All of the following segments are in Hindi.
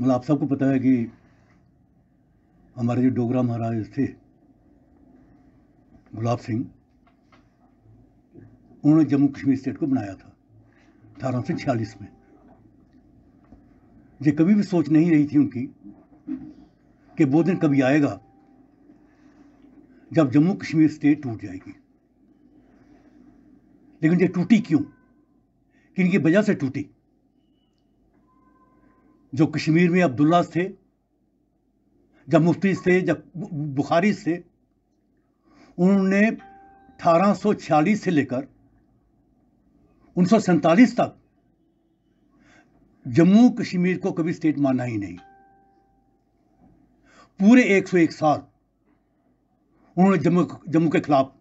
मतलब आप सबको पता है कि हमारे जो डोगरा महाराज थे गुलाब सिंह, उन्होंने जम्मू कश्मीर स्टेट को बनाया था 1846 में। ये कभी भी सोच नहीं रही थी उनकी कि वो दिन कभी आएगा जब जम्मू कश्मीर स्टेट टूट जाएगी। लेकिन ये टूटी क्यों, किनकी वजह से टूटी? जो कश्मीर में अब्दुल्ला थे, जब मुफ्ती थे, जब बुखारी थे, उन्होंने 1846 से लेकर 1947 तक जम्मू कश्मीर को कभी स्टेट माना ही नहीं। पूरे 101 साल उन्होंने जम्मू के खिलाफ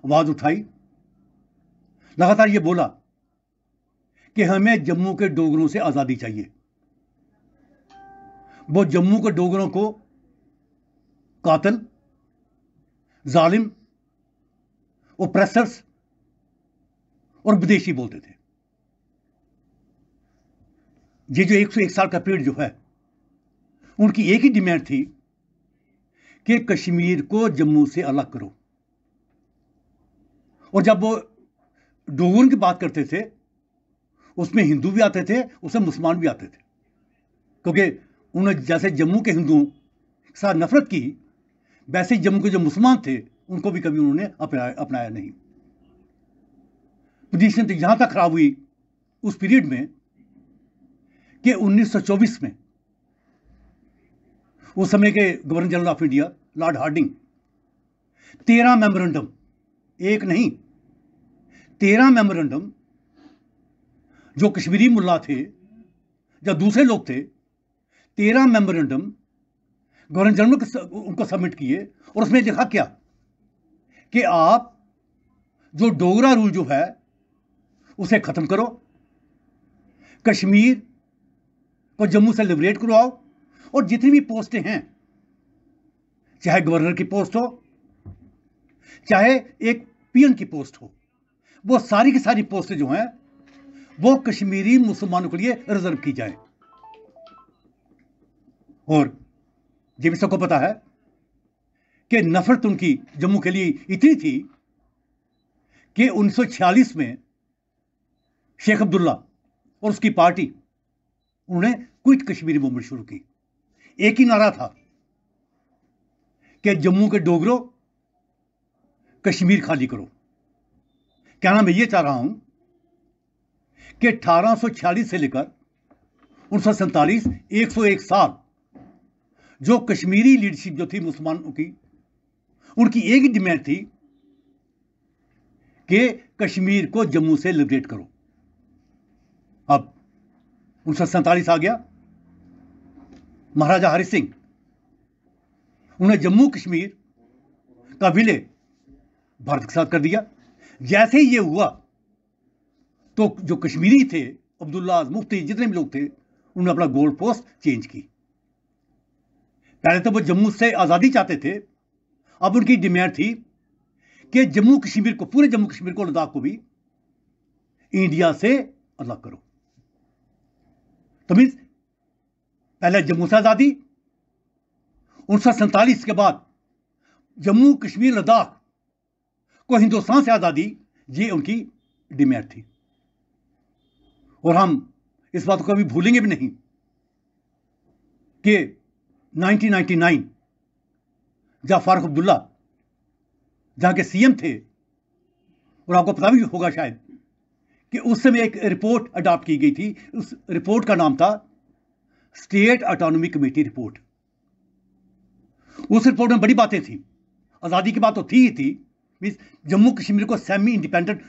आवाज उठाई, लगातार ये बोला कि हमें जम्मू के डोगरों से आजादी चाहिए। वो जम्मू के डोगरों को कातिल, जालिम, ओप्रेसर्स और विदेशी बोलते थे। ये जो 101 साल का पीरियड जो है, उनकी एक ही डिमांड थी कि कश्मीर को जम्मू से अलग करो। और जब वो डोगरों की बात करते थे, उसमें हिंदू भी आते थे, उसमें मुसलमान भी आते थे, क्योंकि उन्होंने जैसे जम्मू के हिंदुओं के साथ नफरत की, वैसे ही जम्मू के जो मुसलमान थे उनको भी कभी उन्होंने अपनाया नहीं। पोजीशन तो यहां तक खराब हुई उस पीरियड में कि 1924 में उस समय के governor general of India lord Hardinge 13 memorandum, एक नहीं 13 मेमोरेंडम, जो कश्मीरी मुल्ला थे या दूसरे लोग थे, 13 मेमोरेंडम गवर्नर जनरल उनको सबमिट किए। और उसमें लिखा क्या कि आप जो डोगरा रूल जो है उसे खत्म करो, कश्मीर को जम्मू से लिबरेट करवाओ, और जितनी भी पोस्टें हैं, चाहे गवर्नर की पोस्ट हो, चाहे एक पीएन की पोस्ट हो, वो सारी की सारी पोस्टें जो हैं वो कश्मीरी मुसलमानों के लिए रिजर्व की जाए। और ये भी सबको पता है कि नफरत उनकी जम्मू के लिए इतनी थी कि 1946 में शेख अब्दुल्ला और उसकी पार्टी, उन्होंने क्विट कश्मीरी मूवमेंट शुरू की। एक ही नारा था कि जम्मू के डोगरों, कश्मीर खाली करो। क्या नाम मैं ये चाह रहा हूं कि 1846 से लेकर 1947, 101 साल जो कश्मीरी लीडरशिप जो थी मुसलमानों की, उनकी एक ही डिमांड थी कि कश्मीर को जम्मू से लिबरेट करो। अब 1947 आ गया, महाराजा हरि सिंह, उन्होंने जम्मू कश्मीर का विलय भारत के साथ कर दिया। जैसे ही ये हुआ तो जो कश्मीरी थे, अब्दुल्ला, मुफ्ती, जितने भी लोग थे, उन्होंने अपना गोल पोस्ट चेंज की। पहले तो वो जम्मू से आजादी चाहते थे, अब उनकी डिमांड थी कि जम्मू कश्मीर को, पूरे जम्मू कश्मीर को, लद्दाख को भी इंडिया से अलग करो। तो मीन्स पहले जम्मू से आजादी, 1947 के बाद जम्मू कश्मीर लद्दाख को हिंदुस्तान से आजादी, ये उनकी डिमांड थी। और हम इस बात को कभी भूलेंगे भी नहीं कि 1999 जहां फारूक अब्दुल्ला जहां के सीएम थे, और आपको पता भी होगा शायद कि उस समय एक रिपोर्ट अडॉप्ट की गई थी। उस रिपोर्ट का नाम था स्टेट ऑटोनॉमी कमेटी रिपोर्ट। उस रिपोर्ट में बड़ी बातें थी, आजादी की बात तो थी ही थी, मीन्स जम्मू कश्मीर को सेमी इंडिपेंडेंट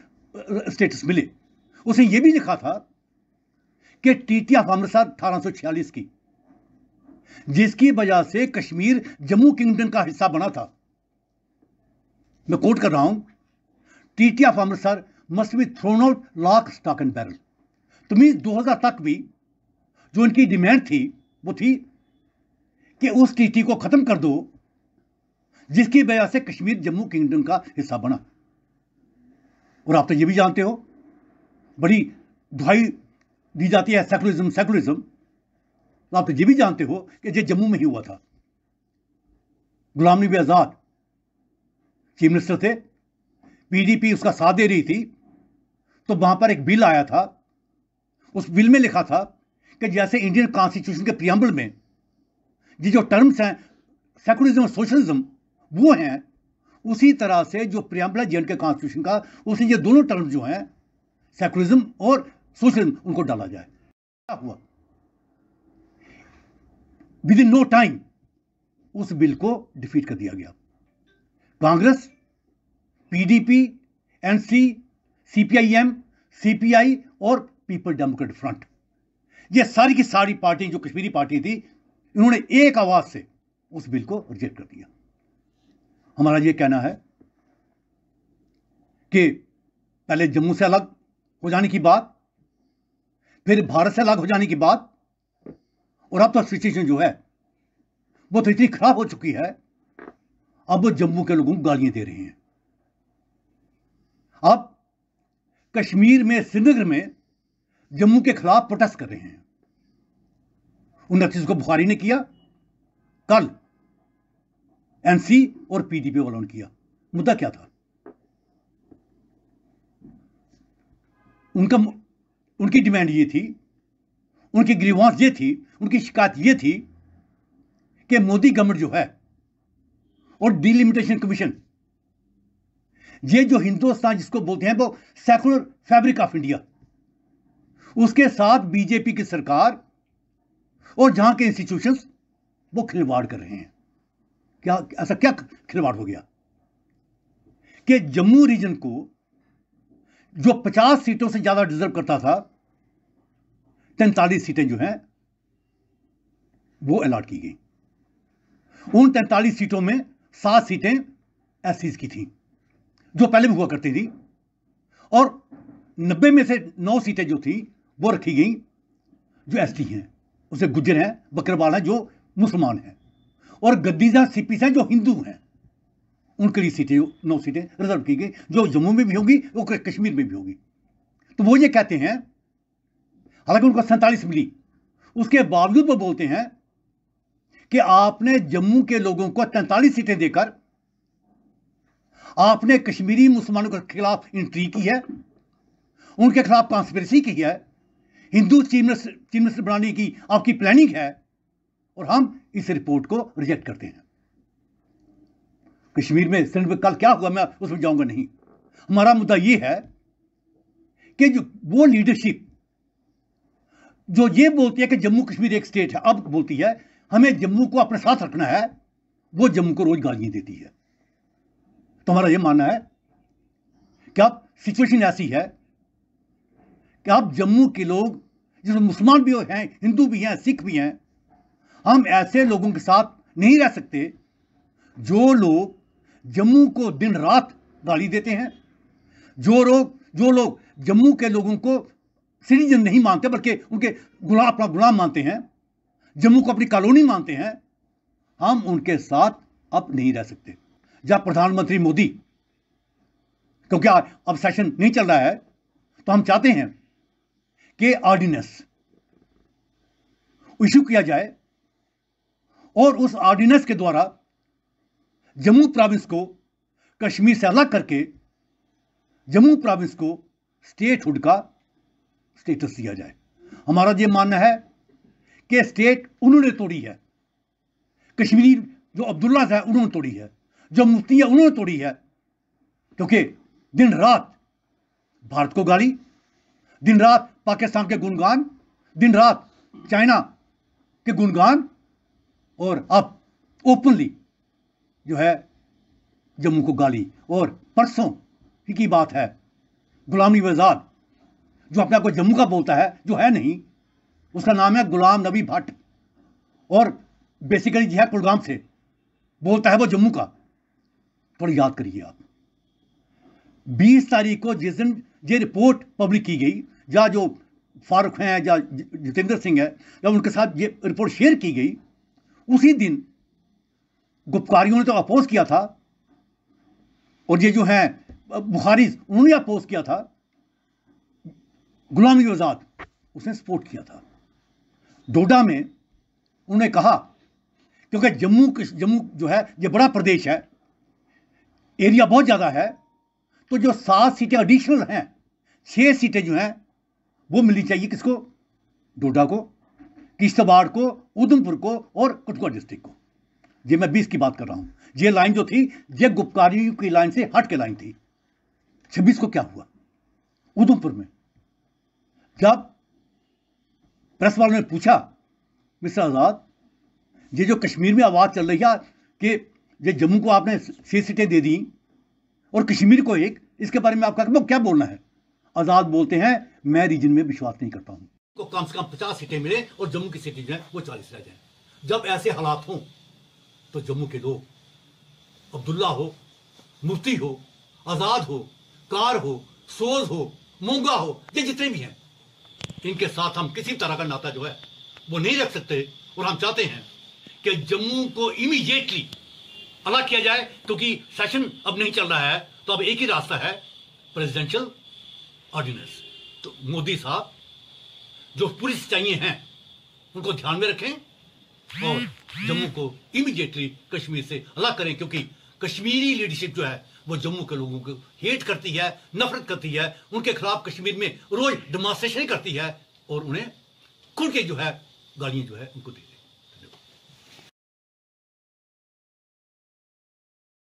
स्टेटस मिले। उसने यह भी लिखा था कि ट्रीटी ऑफ अमृतसर 1846 की, जिसकी वजह से कश्मीर जम्मू किंगडम का हिस्सा बना था। मैं कोट कर रहा हूं, treaty of Amritsar must be thrown out lock, stock and barrel. तो मीन 2000 तक भी जो उनकी डिमांड थी वो थी कि उस ट्रीटी को खत्म कर दो, जिसकी वजह से कश्मीर जम्मू किंगडम का हिस्सा बना। और आप तो ये भी जानते हो, बड़ी दुहाई दी जाती है सेकुलरिज्म सेकुलरिज्म, तो आप तो ये भी जानते हो कि ये जम्मू में ही हुआ था। गुलाम नबी आजाद चीफ मिनिस्टर थे, पीडीपी उसका साथ दे रही थी, तो वहां पर एक बिल आया था। उस बिल में लिखा था कि जैसे इंडियन कॉन्स्टिट्यूशन के प्रियम्बल में ये जो टर्म्स हैं सेकुलरिज्म और सोशलिज्म वो हैं, उसी तरह से जो प्रियम्बल है जे&के कॉन्स्टिट्यूशन का, उसमें ये दोनों टर्म्स जो हैं सेकुलरिज्म और सोशलिज्म उनको डाला जाए। क्या हुआ? विद इन नो टाइम उस बिल को डिफीट कर दिया गया। Congress, PDP, NC, CPIM, CPI और पीपल डेमोक्रेटिक फ्रंट, ये सारी की सारी पार्टी जो कश्मीरी पार्टी थी, इन्होंने एक आवाज से उस बिल को रिजेक्ट कर दिया। हमारा यह कहना है कि पहले जम्मू से अलग हो जाने की बात, फिर भारत से अलग हो जाने की बात, और अब तो सिचुएशन जो है वो तो इतनी खराब हो चुकी है, अब वो जम्मू के लोगों को गालियां दे रहे हैं। अब कश्मीर में, श्रीनगर में जम्मू के खिलाफ प्रोटेस्ट कर रहे हैं। 29 को बुखारी ने किया, कल एनसी और पीडीपी वालों ने किया। मुद्दा क्या था? उनकी डिमांड ये थी, उनकी ग्रीवांस ये थी, उनकी शिकायत ये थी कि मोदी गवर्नमेंट जो है और डिलिमिटेशन कमीशन, ये जो हिंदुस्तान जिसको बोलते हैं वो सेकुलर फैब्रिक ऑफ इंडिया, उसके साथ बीजेपी की सरकार और जहां के इंस्टीट्यूशंस वो खिलवाड़ कर रहे हैं। क्या ऐसा क्या खिलवाड़ हो गया कि जम्मू रीजन को जो 50 सीटों से ज्यादा डिजर्व करता था, 43 सीटें जो हैं वो अलॉट की गई। उन 43 सीटों में 7 सीटें एससीज की थी जो पहले भी हुआ करती थी, और 90 में से 9 सीटें जो थी वो रखी गई जो एसटी हैं, उसे गुज्जर हैं, बकरवाल हैं जो मुसलमान हैं, और गद्दीजा सिपीस हैं जो हिंदू हैं। उनके लिए सीटें 9 सीटें रिजर्व की गई, जो जम्मू में भी होगी वो कश्मीर में भी होगी। तो वो ये कहते हैं, हालांकि उनको 47 मिली, उसके बावजूद वो बोलते हैं कि आपने जम्मू के लोगों को 43 सीटें देकर आपने कश्मीरी मुसलमानों के खिलाफ इंट्रीग की है, उनके खिलाफ कॉन्स्पिरेसी की है, हिंदू चीफ मिनिस्टर बनाने की आपकी प्लानिंग है, और हम इस रिपोर्ट को रिजेक्ट करते हैं। कश्मीर में सिंध में कल क्या हुआ मैं उसमें जाऊंगा नहीं। हमारा मुद्दा यह है कि जो वो लीडरशिप जो ये बोलती है कि जम्मू कश्मीर एक स्टेट है, अब बोलती है हमें जम्मू को अपने साथ रखना है, वो जम्मू को रोज गालियां देती है। तो हमारा यह मानना है कि अब सिचुएशन ऐसी है कि अब जम्मू के लोग जिसमें मुसलमान भी हैं, हिंदू भी हैं, सिख भी हैं, हम ऐसे लोगों के साथ नहीं रह सकते जो लोग जम्मू को दिन रात गाली देते हैं, जो लोग जम्मू के लोगों को सिटीजन नहीं मानते बल्कि उनके अपना गुलाम मानते हैं, जम्मू को अपनी कॉलोनी मानते हैं। हम उनके साथ अब नहीं रह सकते। जब प्रधानमंत्री मोदी, क्योंकि अब सेशन नहीं चल रहा है, तो हम चाहते हैं कि ऑर्डिनेंस इशू किया जाए और उस ऑर्डिनेंस के द्वारा जम्मू प्रोविंस को कश्मीर से अलग करके जम्मू प्रोविंस को स्टेटहुड का स्टेटस दिया जाए। हमारा यह मानना है कि स्टेट उन्होंने तोड़ी है, कश्मीरी जो अब्दुल्ला है उन्होंने तोड़ी है, जो मुफ्ती है उन्होंने तोड़ी है, क्योंकि दिन रात भारत को गाली, दिन रात पाकिस्तान के गुणगान, दिन रात चाइना के गुणगान, और अब ओपनली जो है जम्मू को गाली। और परसों की बात है, गुलाम नबी आजाद जो अपने आप को जम्मू का बोलता है, जो है नहीं, उसका नाम है गुलाम नबी भट्ट, और बेसिकली जो है कुलगाम से, बोलता है वो जम्मू का। थोड़ी याद करिए आप, 20 तारीख को जिस दिन ये रिपोर्ट पब्लिक की गई, या जो फारूक हैं या जितेंद्र सिंह है, जब उनके साथ ये रिपोर्ट शेयर की गई, उसी दिन गुप्तकारियों ने तो अपोज किया था, और ये जो है बुखारी उन्होंने अपोज किया था, गुलाम नबी आजाद उसने सपोर्ट किया था। डोडा में उन्होंने कहा क्योंकि जम्मू जो है ये बड़ा प्रदेश है, एरिया बहुत ज़्यादा है, तो जो 7 सीटें एडिशनल हैं, 6 सीटें जो हैं वो मिलनी चाहिए किसको? डोडा को, किश्तवाड़ को, उधमपुर को और कठुआ डिस्ट्रिक्ट को। ये मैं 20 की बात कर रहा हूं। ये लाइन जो थी ये गुप्तकारियों की लाइन से हट के लाइन थी। 26 को क्या हुआ उधमपुर में? जब प्रेस वालों ने पूछा मिस्टर आजाद, ये जो कश्मीर में आवाज चल रही है कि ये जम्मू को आपने 6 सीटें दे दी और कश्मीर को 1, इसके बारे में आपका क्या बोलना है? आजाद बोलते हैं मैं रीजन में विश्वास नहीं करता हूं, को कम से कम 50 सीटें मिले और जम्मू की सीटें जो है वो 40 रह जाए। जब ऐसे हालात हों तो जम्मू के लोग, अब्दुल्ला हो, मुफ्ती हो, आजाद हो, कार हो, सोज हो, मोंगा हो, ये जितने भी हैं, इनके साथ हम किसी तरह का नाता जो है वो नहीं रख सकते। और हम चाहते हैं कि जम्मू को इमीडिएटली अलग किया जाए, क्योंकि सेशन अब नहीं चल रहा है, तो अब एक ही रास्ता है, प्रेसिडेंशियल ऑर्डिनेंस। तो मोदी साहब जो पूरी सच्चाई हैं उनको ध्यान में रखें और जम्मू को इमीडिएटली कश्मीर से अलग करें, क्योंकि कश्मीरी लीडरशिप जो है वो जम्मू के लोगों को हेट करती है, नफरत करती है, उनके खिलाफ कश्मीर में रोज डेमोन्स्ट्रेशन करती है और उन्हें खुल के जो है गालियां जो है उनको दी।